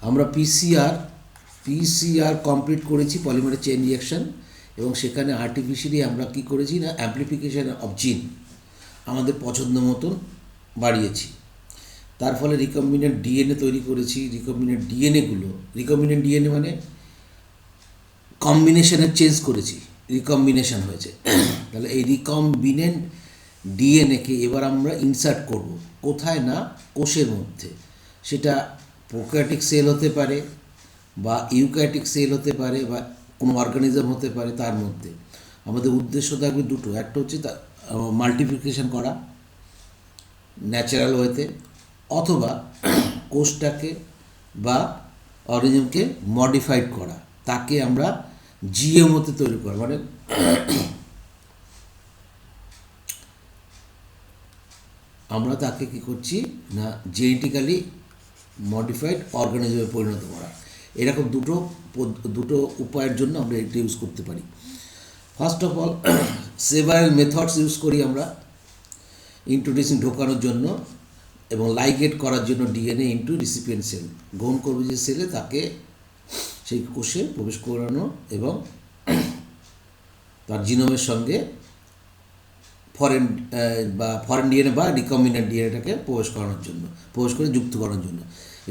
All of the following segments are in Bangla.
আমরা পিসিআর কমপ্লিট করেছি, পলিমারেজ চেইন রিঅ্যাকশন, এবং সেখানে আর্টিফিশিয়ালি আমরা কী করেছি না অ্যাম্প্লিফিকেশন অফ জিন আমাদের পছন্দ মতন বাড়িয়েছি। তার ফলে রিকম্বিনেন্ট ডিএনএ তৈরি করেছি। রিকম্বিনেন্ট ডিএনএ মানে কম্বিনেশনের চেঞ্জ করেছি, রিকম্বিনেশন হয়েছে। তাহলে এই রিকম্বিনেন্ট ডিএনএকে এবার আমরা ইনসার্ট করব কোথায় না কোষের মধ্যে। সেটা প্রোক্যারিওটিক সেল হতে পারে বা ইউক্যারিওটিক সেল হতে পারে বা কোনো অর্গানিজম হতে পারে। তার মধ্যে আমাদের উদ্দেশ্য থাকবে দুটো, একটা হচ্ছে মাল্টিপ্লিকেশন করা ন্যাচারাল ওয়েতে, অথবা কোষটাকে বা অর্গানিজমকে মডিফাইড করা, তাকে আমরা জিএমওতে তৈরি করা, মানে আমরা তাকে কী করছি না জেনেটিক্যালি মডিফাইড অর্গানিজমে পরিণত করা। এরকম দুটো উপায়ের জন্য আমরা এটা ইউজ করতে পারি। First of all several methods use করি আমরা ইন্ট্রোডিউসিং ঢোকানোর জন্য এবং লাইগেট করার জন্য ডিএনএ ইন্টু রিসিপিয়েন্ট সেল। গ্রহণ করবে যে সেলে তাকে সেই কোষে প্রবেশ করানো এবং তার জিনোমের সঙ্গে ফরেন ডিএনএ বা রিকম্বিনেন্ট ডিএনএটাকে প্রবেশ করে যুক্ত করানোর জন্য।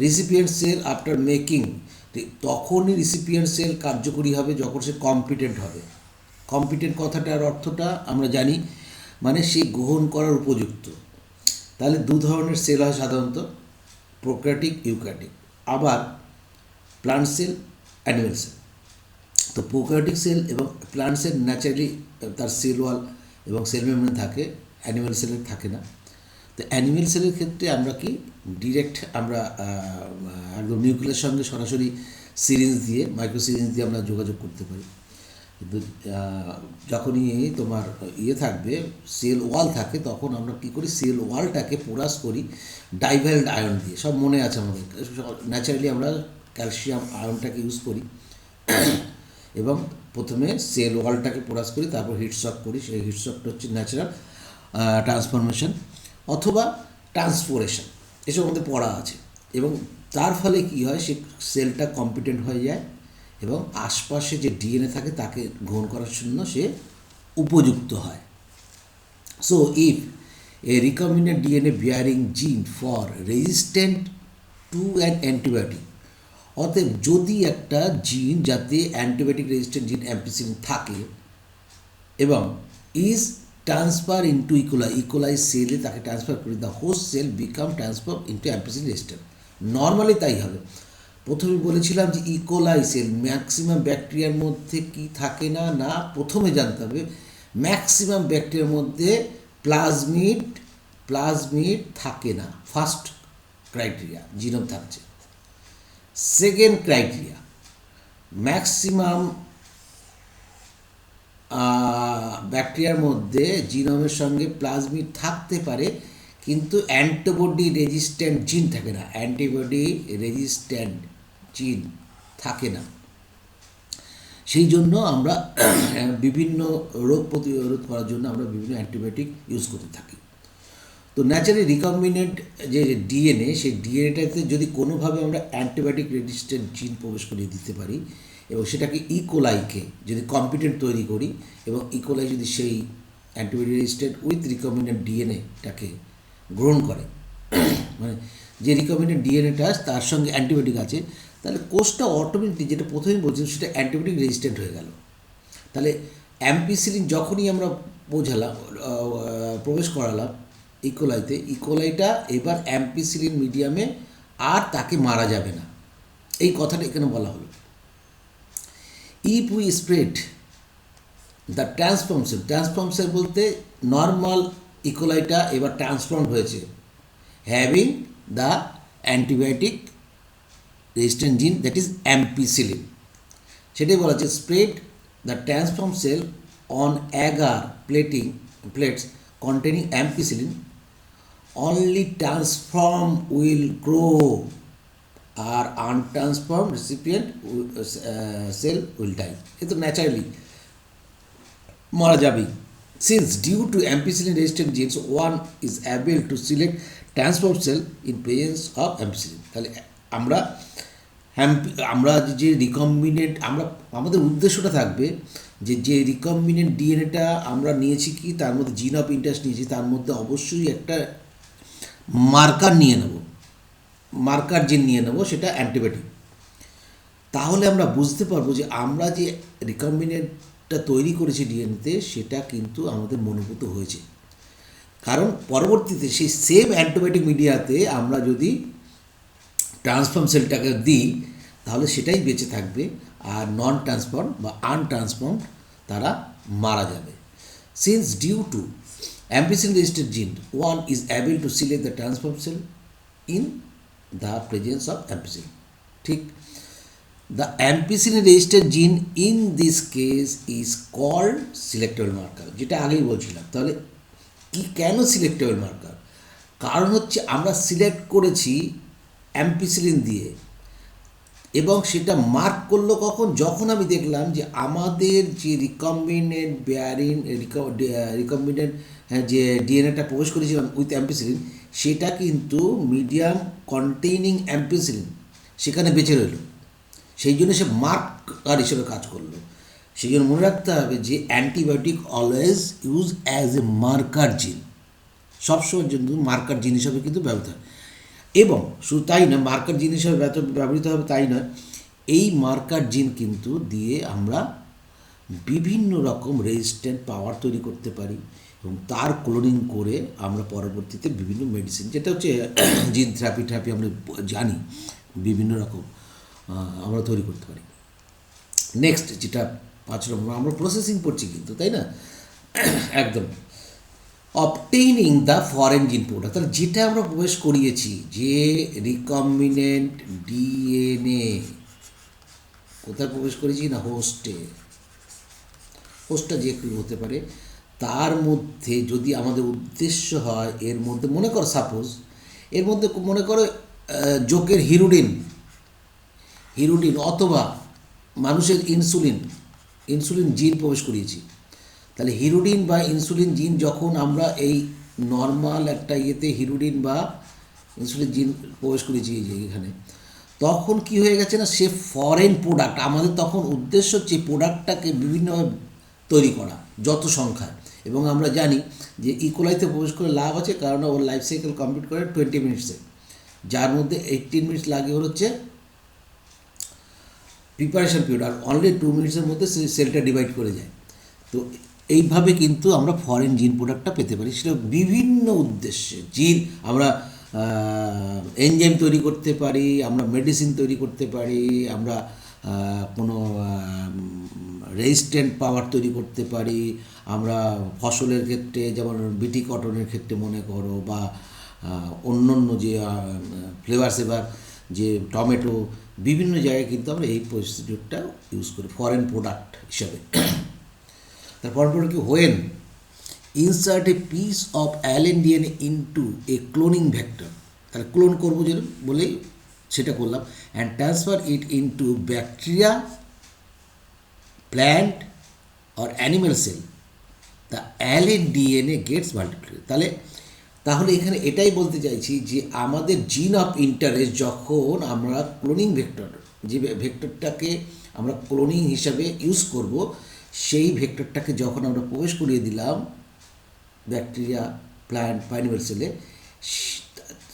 রিসিপিয়েন্ট সেল আফটার মেকিং, তখনই রিসিপিয়েন্ট সেল কার্যকরী হবে যখন সে কম্পিটেন্ট হবে। কম্পিটেন্ট কথাটার অর্থটা আমরা জানি, মানে সে গ্রহণ করার উপযুক্ত। তাহলে দু ধরনের সেল হয় সাধারণত, প্রোক্যারিওটিক ইউক্যারিওটিক, আবার প্লান্ট সেল অ্যানিমেল সেল। তো প্রোক্যারিওটিক সেল এবং প্লান্ট সেল ন্যাচারালি তার সেল ওয়াল এবং সেল মেমব্রেন থাকে, অ্যানিমেল সেলের থাকে না। তো অ্যানিমেল সেলের ক্ষেত্রে আমরা কি ডিরেক্ট আমরা একদম নিউক্লিয়াসের সঙ্গে সরাসরি সিরিঞ্জ দিয়ে, মাইক্রো সিরিঞ্জ দিয়ে আমরা যোগাযোগ করতে পারি। কিন্তু যখনই তোমার থাকবে, সেল ওয়াল থাকে, তখন আমরা কী করি, সেল ওয়ালটাকে পোরাস করি ডাইভ্যালেন্ট আয়ন দিয়ে। সব মনে আছে আমাদের, ন্যাচারালি আমরা ক্যালসিয়াম আয়নটাকে ইউজ করি এবং প্রথমে সেল ওয়ালটাকে পোরাস করি, তারপর হিটশক করি। সেই হিটশকটা হচ্ছে ন্যাচারাল ট্রান্সফরমেশন অথবা ট্রান্সপোরেশন, এসব আমাদের পড়া আছে। এবং তার ফলে কী হয়, সে সেলটা কম্পিটেন্ট হয়ে যায় এবং আশপাশে যে ডিএনএ থাকে তাকে গ্রহণ করার জন্য সে উপযুক্ত হয়। So if a recombinant DNA bearing gene for resistant to an antibiotic, অতএব যদি একটা জিন যাতে অ্যান্টিবায়োটিক রেজিস্ট্যান্ট জিন অ্যাম্পিসিলিন থাকে এবং ইজ ট্রান্সফার ইন্টু ইকোলাই সেলে তাকে ট্রান্সফার করে, the host cell become transfer into ampicillin resistant. Normally তাই হবে। প্রথমে বলেছিলাম যে ইকোলাই সেল ম্যাক্সিমাম ব্যাকটেরিয়ার মধ্যে কি থাকে না, না প্রথমে জানতে হবে ম্যাক্সিমাম ব্যাকটেরিয়ার মধ্যে প্লাজমিড থাকে না, ফার্স্ট ক্রাইটেরিয়া, জিনোম থাকছে। সেকেন্ড ক্রাইটেরিয়া, ম্যাক্সিমাম ব্যাকটেরিয়ার মধ্যে জিনোমের সঙ্গে প্লাজমিড থাকতে পারে কিন্তু অ্যান্টিবডি রেজিস্ট্যান্ট জিন থাকে না, অ্যান্টিবডি রেজিস্ট্যান্ট জিন থাকে না। সেই জন্য আমরা বিভিন্ন রোগ প্রতিরোধ করার জন্য আমরা বিভিন্ন অ্যান্টিবায়োটিক ইউজ করতে থাকি। তো ন্যাচারালি রিকম্বিনেন্ট যে ডিএনএ, সেই ডিএনএটাতে যদি কোনোভাবে আমরা অ্যান্টিবায়োটিক রেজিস্ট্যান্ট জিন প্রবেশ করিয়ে দিতে পারি এবং সেটাকে ইকোলাইকে যদি কম্পিটেন্ট তৈরি করি এবং ইকোলাই যদি সেই অ্যান্টিবায়োটিক রেজিস্ট্যান্ট উইথ রিকম্বিনেন্ট ডিএনএটাকে গ্রহণ করে, মানে যে রিকম্বিনেন্ট ডিএনএটা তার সঙ্গে অ্যান্টিবায়োটিক আছে, তাহলে কোষটা অটোমেটিক, যেটা প্রথমেই বলছিলাম, সেটা অ্যান্টিবায়োটিক রেজিস্ট্যান্ট হয়ে গেল। তাহলে অ্যাম্পিসিলিন যখনই আমরা প্রবেশ করালাম ইকোলাইটা এবার অ্যাম্পিসিলিন মিডিয়ামে আর তাকে মারা যাবে না, এই কথাটা এখানে বলা হলো। If we spread the transform cell বলতে নর্মাল ইকোলাইটা এবার ট্রান্সফর্ম হয়েছে, having the antibiotic resistant gene, that is ampicillin. সেটাই বলা হচ্ছে, spread the transform cell on agar plates containing ampicillin, only transform will grow আর untransformed recipient cell will die. এ তো ন্যাচারালি মারা যাবেই। Since due to ampicillin resistant genes one is able to select transformed cell in presence of ampicillin. তাহলে আমরা আমরা যে রিকম্বিনেন্ট আমাদের উদ্দেশ্যটা থাকবে যে রিকম্বিনেন্ট ডিএনএটা আমরা নিয়েছি কি তার মধ্যে জিন অফ ইন্টারেস্ট নিয়েছি, তার মধ্যে অবশ্যই একটা মার্কার নিয়ে নেব, মার্কার জিন নিয়ে নেব, সেটা অ্যান্টিবায়োটিক। তাহলে আমরা বুঝতে পারবো যে আমরা যে রিকম্বিনেন্টটা তৈরি করেছি ডিএনএতে সেটা কিন্তু আমাদের মনোভূত হয়েছে। কারণ পরবর্তীতে সেই সেম অ্যান্টিবায়োটিক মিডিয়াতে আমরা যদি ট্রান্সফর্ম সেলটাকে দিই তাহলে সেটাই বেঁচে থাকবে, আর নন ট্রান্সফর্ম বা আনট্রান্সফর্ম তারা মারা যাবে। Since due to ampicillin registered gene, one is able to select the transform cell in the presence of ampicillin. ঠিক, the ampicillin registered gene in this case is called selectable marker, যেটা আগেই বলছিলাম। তাহলে কি কেন সিলেক্টেবল মার্কার? কারণ হচ্ছে আমরা সিলেক্ট করেছি অ্যাম্পিসিলিন দিয়ে, এবং সেটা মার্ক করলো কখন? যখন আমি দেখলাম যে আমাদের যে রিকম্বিনেন্ট রিকম্বিনেন্ট যে ডিএনএটা প্রবেশ করেছিলাম উইথ অ্যাম্পিসিলিন, সেটা কিন্তু মিডিয়াম কন্টেইনিং অ্যাম্পিসিলিন সেখানে বেঁচে রইল, সেই জন্য সে মার্কার হিসেবে কাজ করলো। সেই জন্য মনে রাখতে হবে যে antibiotic always use as a marker জিন, সবসময়ের জন্য মার্কার জিন হিসাবে কিন্তু ব্যবহৃত হয়। এবং শুধু তাই নয়, মার্কার জিন হিসাবে ব্যবহৃত হবে তাই নয়, এই মার্কার জিন কিন্তু দিয়ে আমরা বিভিন্ন রকম রেজিস্ট্যান্ট পাওয়ার তৈরি করতে পারি, এবং তার ক্লোনিং করে আমরা পরবর্তীতে বিভিন্ন মেডিসিন, যেটা হচ্ছে জিন থেরাপি আমরা জানি, বিভিন্ন রকম আমরা তৈরি করতে পারি। নেক্সট যেটা 5 নম্বর, আমরা প্রসেসিং করছি কিন্তু, তাই না? একদম অবটেইনিং দ্য ফরেন জিন প্রোডাক্ট, তাহলে যেটা আমরা প্রবেশ করিয়েছি, যে রিকম্বিনেন্ট ডিএনএ কোথায় প্রবেশ করেছি না, হোস্টটা যে কেউ হতে পারে, তার মধ্যে যদি আমাদের উদ্দেশ্য হয় এর মধ্যে মনে করো সাপোজ এর মধ্যে মনে করো জোকের হিরোডিন অথবা মানুষের ইনসুলিন জিন প্রবেশ করিয়েছি, তাহলে হিরোডিন বা ইনসুলিন জিন যখন আমরা এই নর্মাল একটা ইয়েতে হিরোডিন বা ইনসুলিন জিন প্রবেশ করেছি এখানে, তখন কি হয়ে গেছে না, সে ফরেন প্রোডাক্ট, আমাদের তখন উদ্দেশ্য হচ্ছে প্রোডাক্টটাকে বিভিন্নভাবে তৈরি করা যত সংখ্যায়। এবং আমরা জানি যে ইকোলাইতে প্রবেশ করে লাভ আছে, কারণ ওর লাইফ সাইকেল কমপ্লিট করে 20 মিনিটসে, যার মধ্যে 18 মিনিটস লাগে হচ্ছে প্রিপারেশন পিরিয়ড, আর অনলি 2 মিনিটসের মধ্যে সেলটা ডিভাইড করে যায়। তো এইভাবে কিন্তু আমরা ফরেন জিন প্রোডাক্টটা পেতে পারি, সেটা বিভিন্ন উদ্দেশ্যে। জিন আমরা এনজাইম তৈরি করতে পারি, আমরা মেডিসিন তৈরি করতে পারি, আমরা কোনো রেজিস্ট্যান্ট পাওয়ার তৈরি করতে পারি, আমরা ফসলের ক্ষেত্রে যেমন বিটি কটনের ক্ষেত্রে মনে করো, বা অন্য যে ফ্লেভার সেভার যে টমেটো, বিভিন্ন জায়গায় কিন্তু আমরা এই প্রসিডিউরটা ইউজ করি ফরেন প্রোডাক্ট হিসাবে। তার ফরেন প্রোডাক্ট কি, when insert a piece of alien DNA into a cloning vector, তাহলে ক্লোন করবো যে বলেই সেটা করলাম, and transfer it into bacteria, plant or animal cell, the alien DNA gets multiply. তাহলে এখানে এটাই বলতে চাইছি যে আমাদের জিন অফ ইন্টারেস্ট যখন আমরা ক্লোনিং ভেক্টর, যে ভেক্টরটাকে আমরা ক্লোনিং হিসাবে ইউজ করব, সেই ভেক্টরটাকে যখন আমরা প্রবেশ করিয়ে দিলাম ব্যাকটেরিয়া, প্ল্যান্ট বা অ্যানিম্যাল সেলে,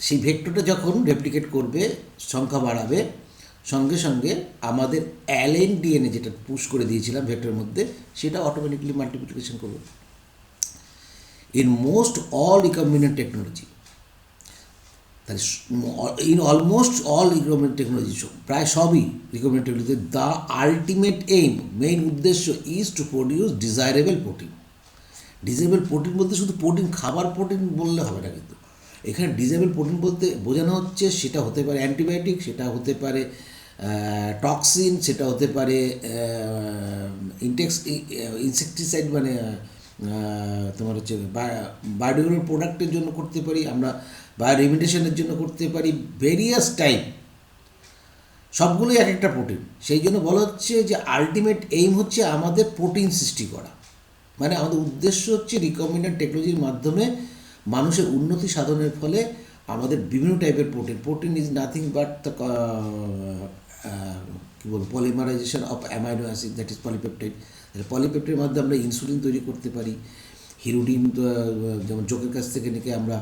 সেই ভেক্টরটা যখন রেপ্লিকেট করবে, সংখ্যা বাড়াবে, সঙ্গে সঙ্গে আমাদের অ্যালেন ডিএনএ যেটা পুশ করে দিয়েছিলাম ভেক্টরের মধ্যে, সেটা অটোমেটিকলি মাল্টিপ্লিকেশন করবে। In most all recombinant technology, তাহলে in almost all recombinant technology, প্রায় সবই recombinant technology, the ultimate aim, main উদ্দেশ্য is to produce desirable protein. Disable protein বলতে শুধু প্রোটিন, খাবার প্রোটিন বললে হবে না, কিন্তু এখানে ডিজেবল প্রোটিন বলতে বোঝানো হচ্ছে সেটা হতে পারে অ্যান্টিবায়োটিক, সেটা হতে পারে টক্সিন, সেটা হতে পারে ইনসেকটিসাইড, মানে তোমার হচ্ছে বায়োডিগ্রেডেবল প্রোডাক্টের জন্য করতে পারি আমরা, বায়ো রেমিডিয়েশনের জন্য করতে পারি, ভেরিয়াস টাইপ, সবগুলোই এক একটা প্রোটিন। সেই জন্য বলা হচ্ছে যে আলটিমেট এইম হচ্ছে আমাদের প্রোটিন সৃষ্টি করা, মানে আমাদের উদ্দেশ্য হচ্ছে রিকম্বিনেন্ট টেকনোলজির মাধ্যমে মানুষের উন্নতি সাধনের ফলে আমাদের বিভিন্ন টাইপের protein is nothing but the কী বলবো polymerization of amino acid, that is polypeptide. তাহলে পলিপেপটাইডের মাধ্যমে আমরা ইনসুলিন তৈরি করতে পারি। হিরোডিন যেমন চোখের কাছ থেকে নিয়ে আমরা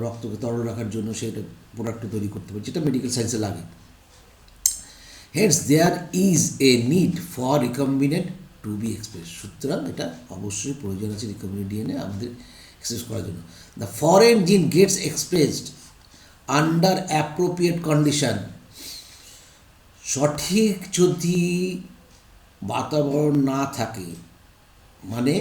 রক্তকে তরল রাখার জন্য সেটা প্রোডাক্ট তৈরি করতে পারি, যেটা মেডিকেল সায়েন্সে লাগে। Hence there is a need for recombinant to be express. সুতরাং এটা অবশ্যই প্রয়োজন আছে রিকম্বিনেন্ট ডিএনএ আমাদের এক্সপ্রেস করার জন্য। The foreign gene gets expressed under appropriate condition. সঠিক যদি বাতাবরণ না থাকে, মানে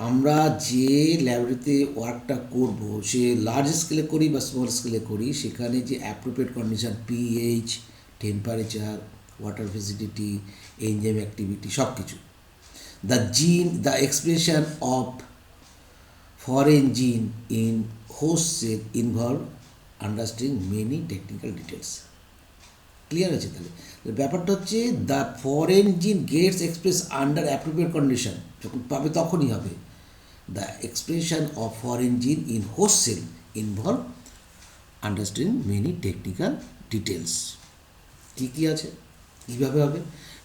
আমরা যে ল্যাবরেটরিতে ওয়ার্কটা করব, সে লার্জ স্কেলে করি বা স্মল স্কেলে করি, সেখানে যে appropriate condition, pH, temperature, water facility, enzyme activity, সব কিছু। The expression of foreign gene in host cell involve understanding many technical details. Clear আছে? তাহলে ব্যাপারটা হচ্ছে the foreign gene gets express under appropriate condition, যখন পাবে তখনই হবে। The expression of foreign gene in host cell involve understanding many technical details. কী কী আছে, কীভাবে হবে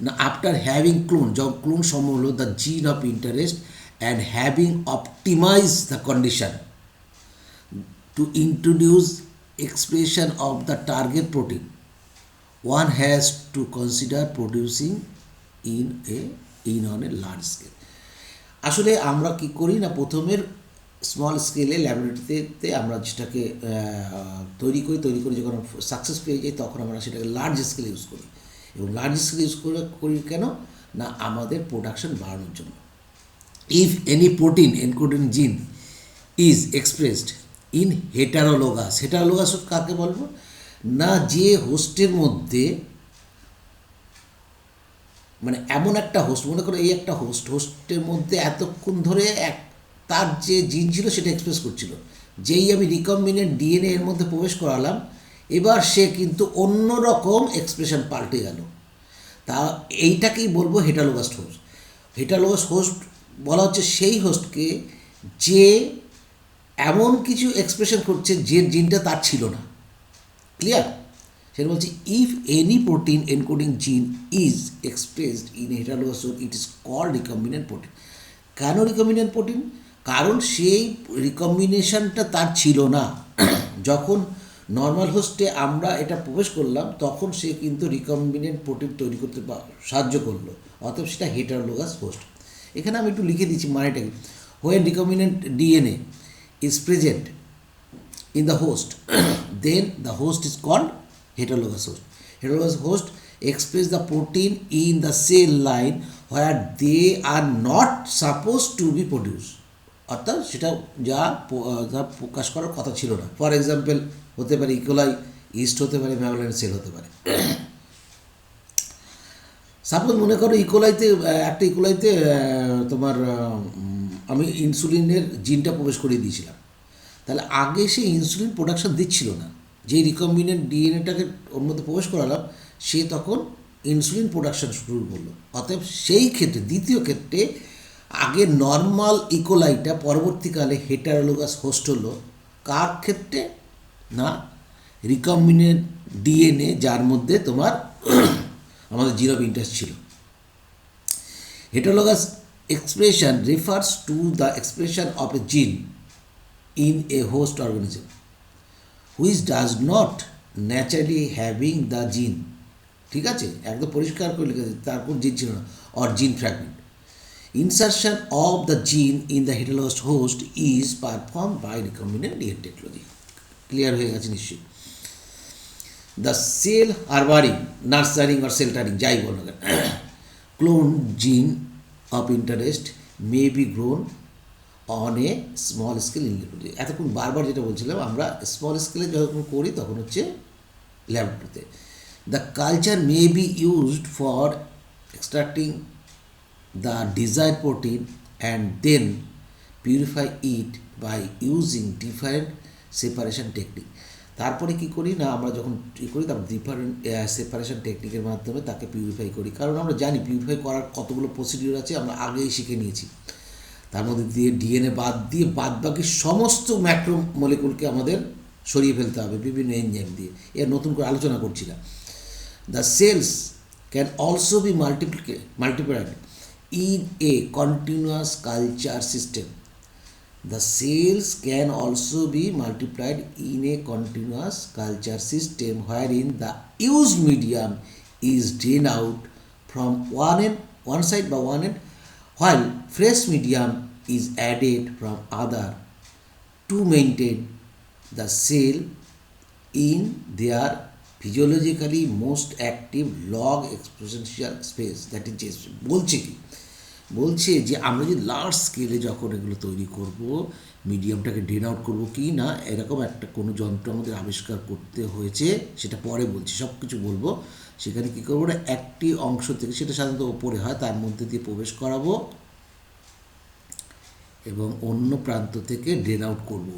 না, আফটার হ্যাভিং ক্লোন, যখন ক্লোন সম্ভব হলো the gene of interest and having optimise the condition to introduce expression of the target protein, one has to consider producing on a large scale. আসলে আমরা কি করি না, প্রথমের স্মল স্কেলে ল্যাবরেটরিতে আমরা যেটাকে তৈরি করি যখন সাকসেস পেয়ে যাই, তখন আমরা সেটাকে লার্জ স্কেলে ইউজ করি। এবং লার্জ স্কেলে ইউজ করি কেন না, আমাদের প্রোডাকশন বাড়ানোর জন্য। If any protein encoding gene is expressed in হেটারোলোগাস, হেটারোলোগাস কাকে বলবো না, যে হোস্টের মধ্যে, মানে এমন একটা হোস্ট, মনে করো এই একটা হোস্টের মধ্যে এতক্ষণ ধরে তার যে জিন ছিল সেটা এক্সপ্রেস করছিল, যেই আমি রিকম্বিনেন্ট ডিএনএ এর মধ্যে প্রবেশ করালাম, এবার সে কিন্তু অন্য রকম এক্সপ্রেশন পাল্টে গেল। তা এইটাকেই বলবো হেটারোলোগাস হোস্ট। হেটারোলোগাস হোস্ট বলা হচ্ছে সেই হোস্টকে যে এমন কিছু এক্সপ্রেশন করছে যে জিনটা তার ছিল না। ক্লিয়ার? সেটা বলছি if any protein encoding gene is expressed in heterologous host it is called recombinant protein. কেন রিকম্বিনেন্ট প্রোটিন? কারণ সেই রিকম্বিনেশনটা তার ছিল না। যখন নর্মাল হোস্টে আমরা এটা প্রবেশ করলাম, তখন সে কিন্তু রিকম্বিনেন্ট প্রোটিন তৈরি করতে সাহায্য করলো, অতএব সেটা হেটারোলোগাস হোস্ট। এখানে আমি একটু লিখে দিচ্ছি মানেটাকে। When recombinant DNA is present in the host then the host is called heterologous host. Heterologous host express the protein in the cell line where they are not supposed to be produced, অর্থাৎ সেটা যা প্রকাশ করার কথা ছিল না। ফর এক্সাম্পল হতে পারে ইকোলাই ইস্ট, হতে পারে ম্যামোলিয়ান সেল হতে পারে। সাপোজ মনে করো একটা ইকোলাইতে তোমার আমি ইনসুলিনের জিনটা প্রবেশ করিয়ে দিয়েছিলাম, তাহলে আগে সে ইনসুলিন প্রোডাকশন দিচ্ছিল না। যে রিকম্বিনেন্ট ডিএনএটাকে ওর মধ্যে প্রবেশ করালাম, সে তখন ইনসুলিন প্রোডাকশন শুরু করলো। অতএব সেই ক্ষেত্রে, দ্বিতীয় ক্ষেত্রে, আগে নর্মাল ইকোলাইটা পরবর্তীকালে হেটারোলোগাস হোস্ট হলো কার ক্ষেত্রে না, রিকম্বিনেন্ট ডিএনএ যার মধ্যে তোমার আমাদের জিন অফ ইন্টারেস্ট ছিল। হেটারোলোগাস expression refers to the expression of a gene in a host organism which does not naturally having the gene, ঠিক আছে, একদম পরিষ্কার করে লিখেছে, তারপর জিন ছিল না, or gene fragment. Insertion of the gene in the heterologous host is performed by recombinant DNA technology. Clear হয়ে গেছে নিশ্চয়ই? The cell harboring, nurturing or sheltering, যাই বল না, clone gene of interest may be grown on a small scale in laboratory. এতক্ষণ বারবার যেটা বলছিলাম, আমরা স্মল স্কেলে যখন করি তখন হচ্ছে ল্যাবরেটরিতে। The culture may be used for extracting the desired protein and then purify it by using different separation technique. তারপরে কী করি না, আমরা যখন করি তারপর ডিফারেন্ট সেপারেশন টেকনিকের মাধ্যমে তাকে পিউরিফাই করি, কারণ আমরা জানি পিউরিফাই করার কতগুলো প্রসিডিওর আছে, আমরা আগেই শিখে নিয়েছি। তার মধ্যে দিয়ে ডিএনএ বাদ দিয়ে বাকি সমস্ত ম্যাক্রো মলিকুলকে আমাদের সরিয়ে ফেলতে হবে বিভিন্ন এনজাইম দিয়ে। এর নতুন করে আলোচনা করছি না। The cells can also be multiplied in a continuous culture system. The cells can also be multiplied in a continuous culture system wherein the used medium is drained out from one side by one end, while fresh medium is added from other to maintain the cell in their physiologically most active log exponential space, that is just বলছে কি, বলছে যে আমরা যদি লার্জ স্কেলে যখন এগুলো তৈরি করব, মিডিয়ামটাকে ড্রেন আউট করবো কি না, এরকম একটা কোনো যন্ত্র আমাদের আবিষ্কার করতে হয়েছে, সেটা পরে বলছি, সব কিছু বলবো। সেখানে কী করবো না, একটি অংশ থেকে, সেটা সাধারণত ওপরে হয়, তার মধ্যে দিয়ে প্রবেশ করাবো এবং অন্য প্রান্ত থেকে ড্রেন আউট করব।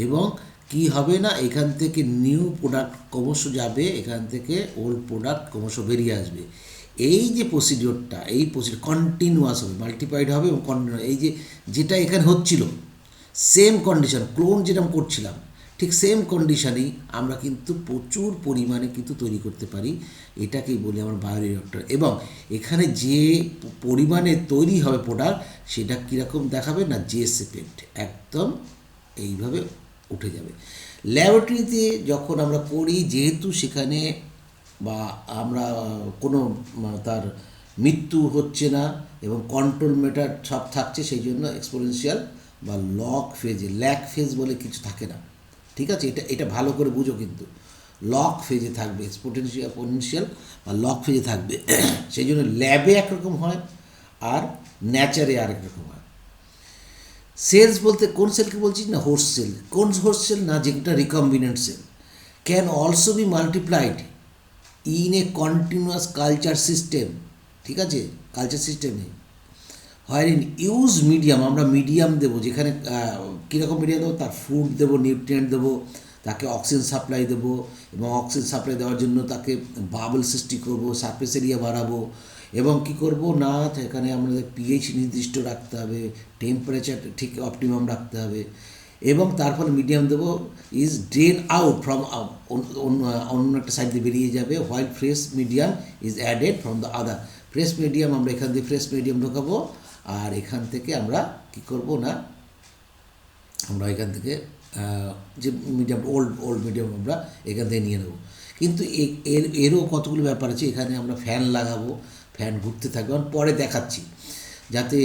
এবং কি হবে না, এখান থেকে নিউ প্রোডাক্ট ক্রমশ যাবে, এখান থেকে ওল্ড প্রোডাক্ট ক্রমশ বেরিয়ে আসবে। এই যে প্রসিডিওরটা, এই প্রসিডিওর কন্টিনিউয়াস হবে, মাল্টিপ্লাইড হবে এবং কন্টিনিউ, এই যে যেটা এখানে হচ্ছিল সেম কন্ডিশন, ক্লোন যেরকম করছিলাম ঠিক সেম কন্ডিশনেই আমরা কিন্তু প্রচুর পরিমাণে কিন্তু তৈরি করতে পারি। এটাকেই বলি আমরা বায়োরিঅ্যাক্টর। এবং এখানে যে পরিমাণে তৈরি হবে প্রোডাক্ট, সেটা কীরকম দেখাবে না, জে শেপেড, একদম এইভাবে উঠে যাবে। ল্যাবরেটরিতে যখন আমরা করি, যেহেতু সেখানে বা আমরা কোনো তার মৃত্যু হচ্ছে না এবং কন্ট্রোল মেটার সব থাকছে, সেই জন্য এক্সপোনেনশিয়াল বা লগ ফেজে, ল্যাক ফেজ বলে কিছু থাকে না, ঠিক আছে? এটা ভালো করে বুঝো, কিন্তু লগ ফেজে থাকবে, এক্সপোনেনশিয়াল বা লগ ফেজে থাকবে। সেই জন্য ল্যাবে একরকম হয় আর ন্যাচারে আরেক রকম হয়। সেলস বলতে কোন সেলকে বলছি না, হোস্ট সেল। কোন হোস্ট সেল না, যেটা recombinant cell, can also be multiplied in a continuous culture system, ঠিক আছে? কালচার সিস্টেমে হয় ইন ইউজ মিডিয়াম, আমরা মিডিয়াম দেবো, যেখানে কীরকম মিডিয়াম দেবো, তার ফুড দেবো, নিউট্রিয়েন্ট দেবো, তাকে অক্সিজেন সাপ্লাই দেবো, এবং অক্সিজেন সাপ্লাই দেওয়ার জন্য তাকে বাবল সৃষ্টি করবো, সারফেস এরিয়া বাড়াবো, এবং কি করব না, এখানে আমাদের পিএইচ নির্দিষ্ট রাখতে হবে, টেম্পারেচার ঠিক অপটিমাম রাখতে হবে, এবং তারপরে মিডিয়াম দেবো ইজ ড্রেন আউট ফ্রম, অন্য একটা সাইড দিয়ে বেরিয়ে যাবে, while fresh medium is added from the other. Fresh medium আমরা এখান দিয়ে ফ্রেশ মিডিয়াম ঢোকাবো, আর এখান থেকে আমরা কি করব না, আমরা এখান থেকে যে মিডিয়াম ওল্ড মিডিয়াম আমরা এখান থেকে নিয়ে নেব। কিন্তু এরও কতগুলো ব্যাপার আছে, এখানে আমরা ফ্যান লাগাবো, ফ্যান ঘুরতে থাকবে, আমি পরে দেখাচ্ছি, যাতে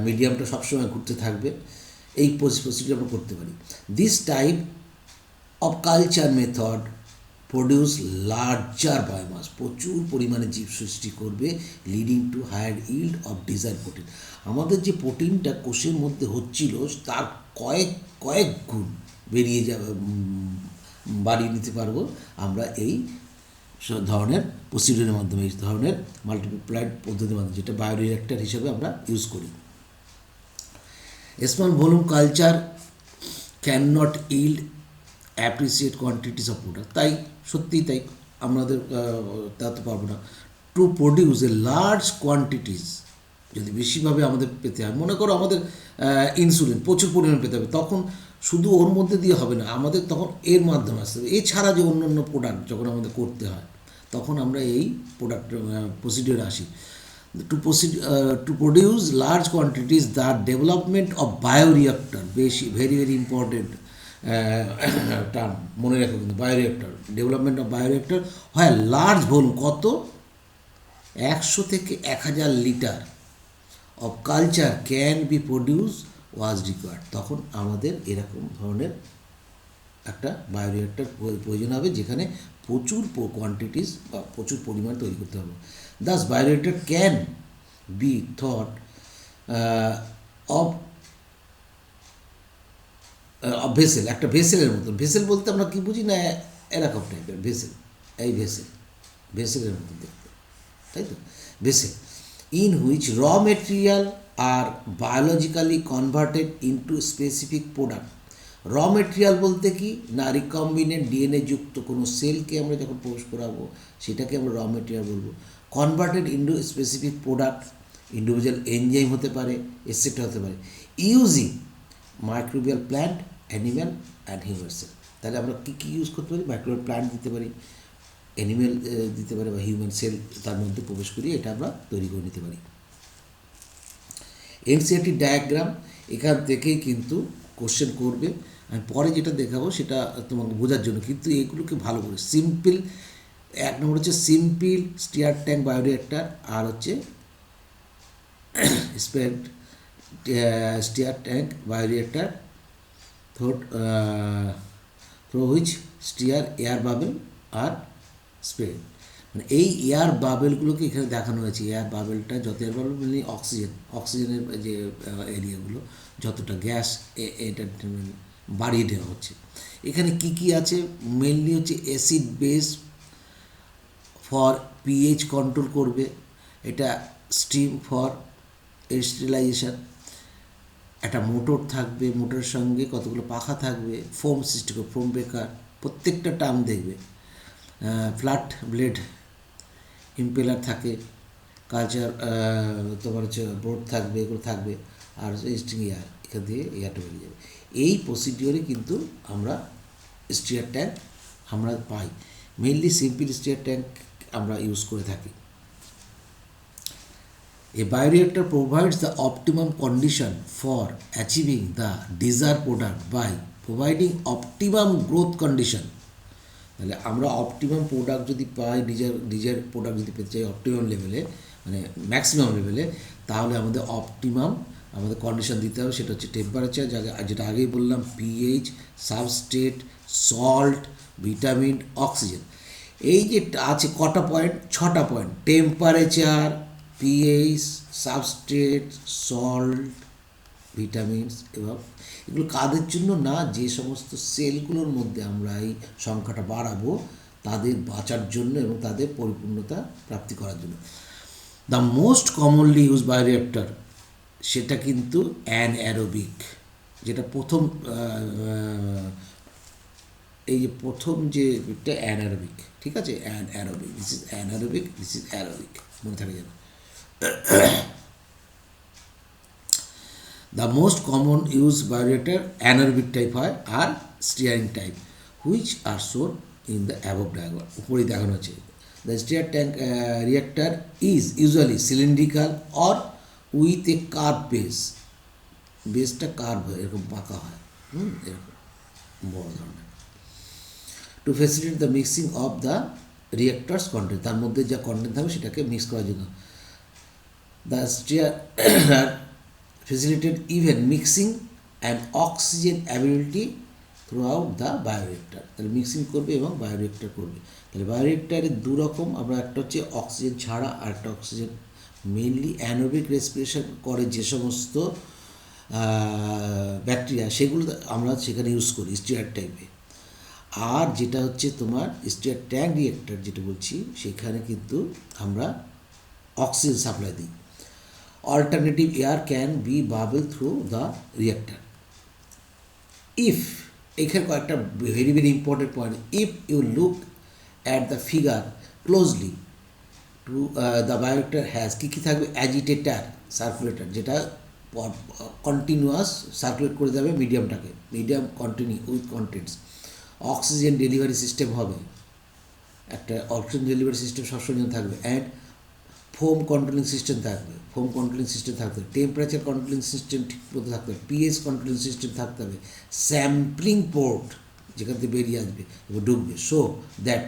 মিডিয়ামটা সবসময় ঘুরতে থাকবে। এই প্রসিডিউর আমরা করতে পারি। This type of culture method produce larger biomass, প্রচুর পরিমাণে জীব সৃষ্টি করবে, leading to higher yield of desire protein. আমাদের যে প্রোটিনটা কোষের মধ্যে হচ্ছিল, তার কয়েক গুণ বেরিয়ে যাবে, বাড়িয়ে নিতে পারবো আমরা এই ধরনের প্রসিডিউরের মাধ্যমে, এই ধরনের মাল্টিপ্লাইড পদ্ধতির মাধ্যমে, যেটা বায়োরিঅ্যাক্টর হিসেবে আমরা ইউজ করি। Small volume culture can not yield appreciate quantities of product, তাই সত্যিই তাই, আমাদের তা তো পারবো না। To produce a large quantities, যদি বেশিভাবে আমাদের পেতে হয়, মনে করো আমাদের ইনসুলিন প্রচুর পরিমাণে পেতে হবে, তখন শুধু ওর মধ্যে দিয়ে হবে না, আমাদের তখন এর মাধ্যমে আসতে হবে। এছাড়া যে অন্য অন্য প্রোডাক্ট যখন আমাদের করতে হয়, তখন আমরা এই প্রোডাক্ট প্রসিডিওরে আসি। To produce large quantities, the development of bioreactor, বেশি ভেরি ইম্পর্টেন্ট টার্ম, মনে রাখো কিন্তু, বায়োরিঅ্যাক্টর, ডেভেলপমেন্ট অফ বায়োরিঅ্যাক্টর হয় লার্জ ভলিউম, কত, 100 থেকে 1000 litre of culture can be produce was required. তখন আমাদের এরকম ধরনের একটা বায়োরিঅ্যাক্টর প্রয়োজন হবে, যেখানে প্রচুর কোয়ান্টিটিস বা প্রচুর পরিমাণ তৈরি করতে হবে। Das bioreactor can be thought of vessel, একটা ভেসেলের মতন। ভেসেল বলতে আমরা কী বুঝি না, এরকম টাইপের ভেসেল, এই ভেসেলের মতন দেখতে, তাই তো, vessel in which raw material are biologically converted into specific product. Raw material বলতে কি না, রিকম্বিনেন্ট ডিএনএ যুক্ত কোনো সেলকে আমরা যখন প্রবেশ করাবো, সেটাকে আমরা র মেটেরিয়াল বলবো। Converted into specific product, individual enzyme হতে পারে, এটসেট্রা হতে পারে, using microbial plant, animal and human sell. তাহলে আমরা কী কী ইউজ করতে পারি, মাইক্রোবিয়াল প্ল্যান্ট দিতে পারি, অ্যানিমেল দিতে পারে বা হিউম্যান সেল তার মধ্যে প্রবেশ করিয়ে এটা আমরা তৈরি করে নিতে পারি। এনসিআরটি ডায়াগ্রাম এখান থেকেই কিন্তু কোশ্চেন করবে। আমি পরে যেটা দেখাবো সেটা তোমাকে বোঝার জন্য, কিন্তু এগুলোকে ভালো করে সিম্পল, এক নম্বর হচ্ছে সিম্পল স্টিয়ার ট্যাঙ্ক বায়োরিয়েক্টর, আর হচ্ছে sparged stirred tank bioreactor through which sterile air bubble are spread. মানে এই এয়ার বাবেলগুলোকে এখানে দেখানো হয়েছে। এয়ার বাবেলটা যত এয়ার বাবেল মানে অক্সিজেনের যে এরিয়াগুলো যতটা গ্যাস এটা বাড়িয়ে দেওয়া হচ্ছে। এখানে কি কি আছে, মেনলি হচ্ছে acid base for pH control করবে, এটা স্টিম ফর স্টেরিলাইজেশন, একটা মোটর থাকবে, মোটরের সঙ্গে কতগুলো পাখা থাকবে, ফোম সৃষ্টি করবে, ফোম ব্রেকার, প্রত্যেকটা টার্ম দেখবে। ফ্ল্যাট ব্লেড ইম্পেলার থাকে, কালচার তোমার হচ্ছে বোর্ড থাকবে, এগুলো থাকবে, আর স্টিং এয়ার, এখান দিয়ে এয়ারটা বেরিয়ে যাবে। এই প্রসিডিওরে কিন্তু আমরা স্টিয়ার ট্যাঙ্ক আমরা পাই। মেনলি সিম্পল স্টিয়ার ট্যাঙ্ক আমরা ইউজ করে থাকি। A bioreactor provides the optimum condition for achieving the desired product by providing optimum growth condition. তাহলে আমরা অপটিমাম প্রোডাক্ট যদি পাই, ডিজার প্রোডাক্ট যদি পেতে চাই অপটিমাম লেভেলে, মানে ম্যাক্সিমাম লেভেলে, তাহলে আমাদের কন্ডিশন দিতে হবে। সেটা হচ্ছে টেম্পারেচার, যেটা আগেই বললাম, pH, substrate, salt, vitamin, oxygen. এই যে আছে কটা পয়েন্ট, 6টা point: temperature, pH, substrate, salt, vitamins. এবং এগুলো কাদের জন্য না, যে সমস্ত সেলগুলোর মধ্যে আমরা এই সংখ্যাটা বাড়াবো তাদের বাঁচার জন্য এবং তাদের পরিপূর্ণতা প্রাপ্তি করার জন্য। The most commonly use bioreactor সেটা কিন্তু অ্যানারোবিক, যেটা প্রথম এই যে প্রথম যে অ্যানারোবিক, ঠিক আছে, anaerobic, this is anaerobic, this is aerobic, মনে থাকে যেন। The most common used bioreactor anaerobic type হয় আর stirring type, which are shown in the above diagram, উপরেই দেখানো হচ্ছে। The stir tank reactor is usually cylindrical or with a curve base, বেসটা কার্ভ হয়, এরকম পাকা হয়, এরকম বড় ধরনের। To facilitate the mixing of the reactors content, তার মধ্যে যা কন্টেন্ট থাকবে সেটাকে মিক্স করার জন্য। The stir facilitate even mixing and oxygen availability throughout the bioreactor। তাহলে মিক্সিং করবে এবং বায়োরিয়েক্টর করবে। তাহলে বায়োরিয়েক্টারের দু রকম, আমরা একটা হচ্ছে অক্সিজেন ছাড়া আর একটা অক্সিজেন। মেনলি অ্যানোবিক রেসপিরেশন করে যে সমস্ত ব্যাকটেরিয়া, সেগুলো আমরা সেখানে ইউজ করি স্টিয়ার টাইপে। আর যেটা হচ্ছে তোমার স্টিয়ার ট্যাঙ্ক রিয়েক্টর যেটা বলছি, সেখানে কিন্তু আমরা অক্সিজেন সাপ্লাই দিই। Alternative air can be bubble through the reactor. If, এখানে কয়েকটা very very important point, if you look at the figure closely to the bioreactor has কী কী থাকবে, অ্যাজিটেটার, সার্কুলেটার, যেটা কন্টিনিউয়াস সার্কুলেট করে যাবে মিডিয়ামটাকে, medium continue with contents. Oxygen delivery system হবে, একটা অক্সিজেন ডেলিভারি সিস্টেম সবসময় থাকবে। অ্যান্ড ফোম কন্ট্রোলিং সিস্টেম থাকবে, টেম্পারেচার কন্ট্রোলিং সিস্টেম ঠিক মতো থাকতে হবে, পিএইচ কন্ট্রোলিং সিস্টেম থাকতে হবে, স্যাম্পলিং পোর্ট যেখান থেকে বেরিয়ে আসবে এবং ঢুকবে, so that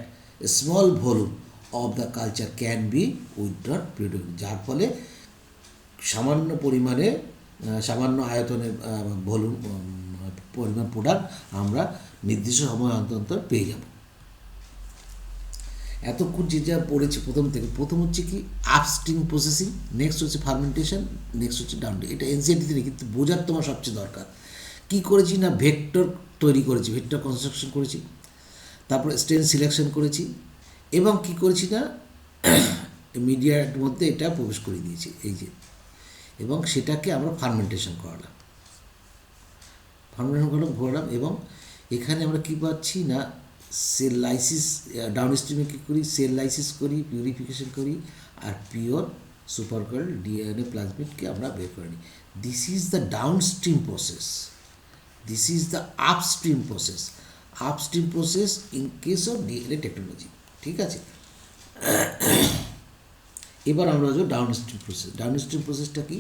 small volume of the culture can be withdrawn period, যার ফলে সামান্য পরিমাণে সামান্য আয়তনের ভলিউম পরিমাণ প্রোডাক্ট আমরা নির্দিষ্ট সময় অন্তর অন্তর পেয়ে যাব। এতক্ষণ যে যা পড়েছি প্রথম হচ্ছে কি আপস্ট্রিম প্রসেসিং, নেক্সট হচ্ছে ফার্মেন্টেশন, নেক্সট হচ্ছে ডাউনস্ট্রিম। এটা এনসিইআরটিতে নেই, কিন্তু বোঝার তোমার সবচেয়ে দরকার। কী করেছি না, ভেক্টর তৈরি করেছি, ভেক্টর কনস্ট্রাকশন করেছি, তারপরে স্ট্রেন সিলেকশন করেছি, এবং কি করেছি না মিডিয়ার মধ্যে এটা প্রবেশ করে দিয়েছি, এই যে, এবং সেটাকে আমরা ফার্মেন্টেশন করালাম, ঘোরালাম। এবং এখানে আমরা কী পাচ্ছি না, সেল লাইসিস, ডাউনস্ট্রিমে কী করি, সেল লাইসিস করি, পিউরিফিকেশন করি, আর পিওর সুপারকার্ড ডিএনএ প্লাজমিডকে আমরা বের করে নিই। This is the downstream process, this is the upstream process in case of DNA technology. ঠিক আছে। এবার আমরা আসবো ডাউনস্ট্রিম প্রসেস। ডাউনস্ট্রিম প্রসেসটা কি?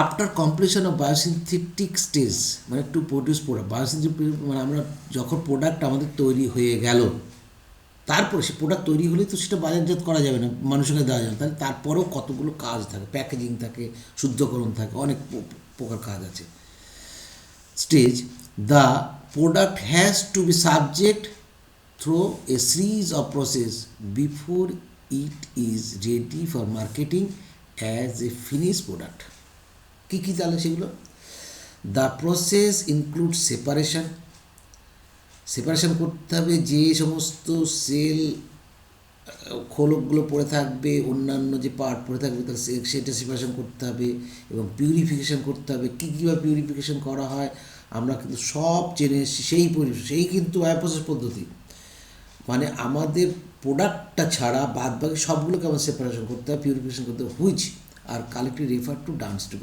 আফটার কমপ্লিশন অফ বায়োসিনথেটিক স্টেজ মানে টু প্রডিউস প্রোডাক্ট, বায়োসিনথেটিক মানে আমরা যখন প্রোডাক্ট আমাদের তৈরি হয়ে গেল, তারপর সে প্রোডাক্ট তৈরি হলে তো সেটা বাজারজাত করা যাবে না, মানুষকে দেওয়া যাবে না, তাহলে তারপরেও কতগুলো কাজ থাকে, প্যাকেজিং থাকে, শুদ্ধকরণ থাকে, অনেক প্রকার কাজ আছে। Stage, the product has to be subject through a series of process before it is ready for marketing as a finish product. কী কী তাহলে সেগুলো? দ্য প্রসেস ইনক্লুড সেপারেশন করতে হবে, যে সমস্ত সেল খোলকগুলো পড়ে থাকবে, অন্যান্য যে পার্ট পড়ে থাকবে তার সেটা সেপারেশন করতে হবে, এবং পিউরিফিকেশান করতে হবে। কী কীভাবে পিউরিফিকেশান করা হয় আমরা কিন্তু সব জেনে এসেছি, সেই কিন্তু বায়োপ্রসেস পদ্ধতি। মানে আমাদের প্রোডাক্টটা ছাড়া বাদ বাকি সবগুলোকে আমার সেপারেশন করতে হবে, পিউরিফিকেশন করতে হবে, which are collective refer to downstream,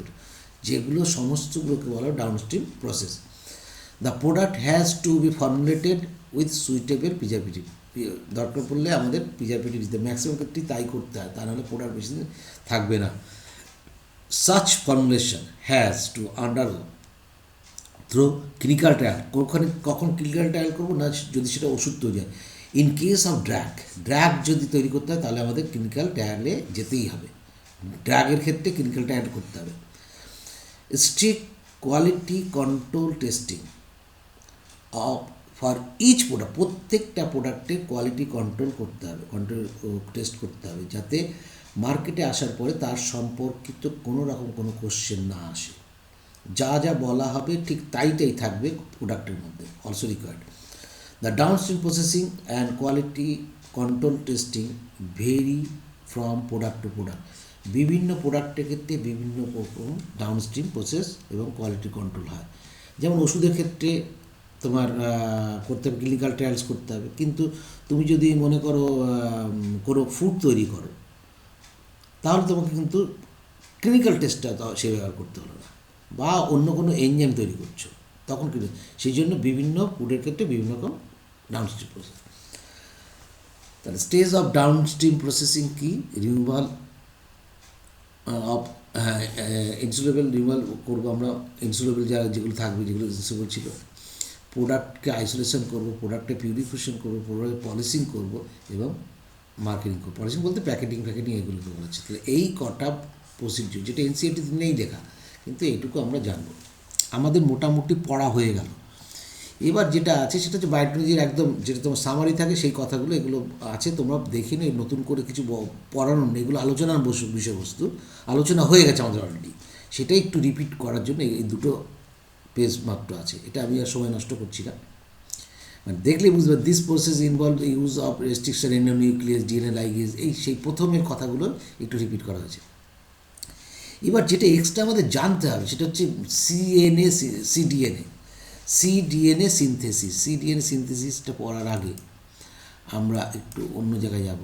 যেগুলো সমস্তগুলোকে বলা হয় downstream process. The product has to be formulated with suitable preservative. দরকার পড়লে আমাদের প্রিজারভেটিভ দিতে, ম্যাক্সিমাম ক্ষেত্রেই তাই করতে হয়, তা নাহলে প্রোডাক্ট বেশি দিন থাকবে না। Such formulation has to undergo through clinical trial. কখন ক্লিনিক্যাল ট্রায়াল করবো না, যদি সেটা ওষুধ তৈরি হয়। ইন কেস অফ ড্রাগ যদি তৈরি করতে হয় তাহলে আমাদের ক্লিনিক্যাল ট্রায়ালে যেতেই হবে। ড্রাগের ক্ষেত্রে ক্লিনিক্যাল ট্রায়াল করতে হবে। Strict quality control testing of for each product, প্রত্যেকটা প্রোডাক্টের কোয়ালিটি কন্ট্রোল করতে হবে, টেস্ট করতে হবে, যাতে মার্কেটে আসার পরে তার সম্পর্কিত কোনো রকম কোনো কোশ্চেন না আসে। যা যা বলা হবে ঠিক তাইটাই থাকবে প্রোডাক্টের মধ্যে। Also required the downstream processing and quality control testing vary from product to product. বিভিন্ন প্রোডাক্টের ক্ষেত্রে বিভিন্ন রকম ডাউনস্ট্রিম প্রসেস এবং কোয়ালিটি কন্ট্রোল হয়। যেমন ওষুধের ক্ষেত্রে তোমার করতে হবে ক্লিনিক্যাল ট্রায়ালস করতে হবে, কিন্তু তুমি যদি মনে করো কোনো ফুড তৈরি করো, তাহলে তোমাকে কিন্তু ক্লিনিক্যাল টেস্টটা সে ব্যবহার করতে হলো না, বা অন্য কোনো এনজাইম তৈরি করছো তখন কিন্তু সেই জন্য বিভিন্ন ফুডের ক্ষেত্রে বিভিন্ন রকম ডাউনস্ট্রিম প্রসেস। তাহলে স্টেজ অফ ডাউনস্ট্রিম প্রসেসিং কি? রিমুভাল অফ ইনসুলেবল রিমুভাল করবো আমরা, ইনসুলেবল যেগুলো থাকবে, যেগুলো ইনসুলেবল ছিল, প্রোডাক্টকে আইসোলেশন করবো, প্রোডাক্টে পিউরিফিকেশন করবো, প্রোডাক্টে পলিশিং করবো এবং মার্কেটিং করবো। পলিশিং বলতে প্যাকেটিং এগুলোকে বলছে। তাহলে এই কটা প্রসিডিউর, যেটা এনসিইআরটি নেই লেখা, কিন্তু এইটুকু আমরা জানবো, আমাদের মোটামুটি পড়া হয়ে গেল। এবার যেটা আছে সেটা হচ্ছে বায়োটেকনোলজির একদম যেটা তোমার সামারি থাকে, সেই কথাগুলো এগুলো আছে, তোমরা দেখে নিই, নতুন করে কিছু পড়ানোর নেই, এগুলো আলোচনার বিষয়বস্তু, আলোচনা হয়ে গেছে আমাদের অলরেডি, সেটাই একটু রিপিট করার জন্য এই দুটো পেজ মাত্র আছে। এটা আমি আর সময় নষ্ট করছি না, মানে দেখলে বুঝবে। This process involve use of restriction endonuclease DNA ligase, সেই প্রথমের কথাগুলো একটু রিপিট করা হয়েছে। এবার যেটা এক্সট্রা আমাদের জানতে হবে সেটা হচ্ছে সিডিএনএ সিনথেসিসটা পড়ার আগে আমরা একটু অন্য জায়গায় যাব।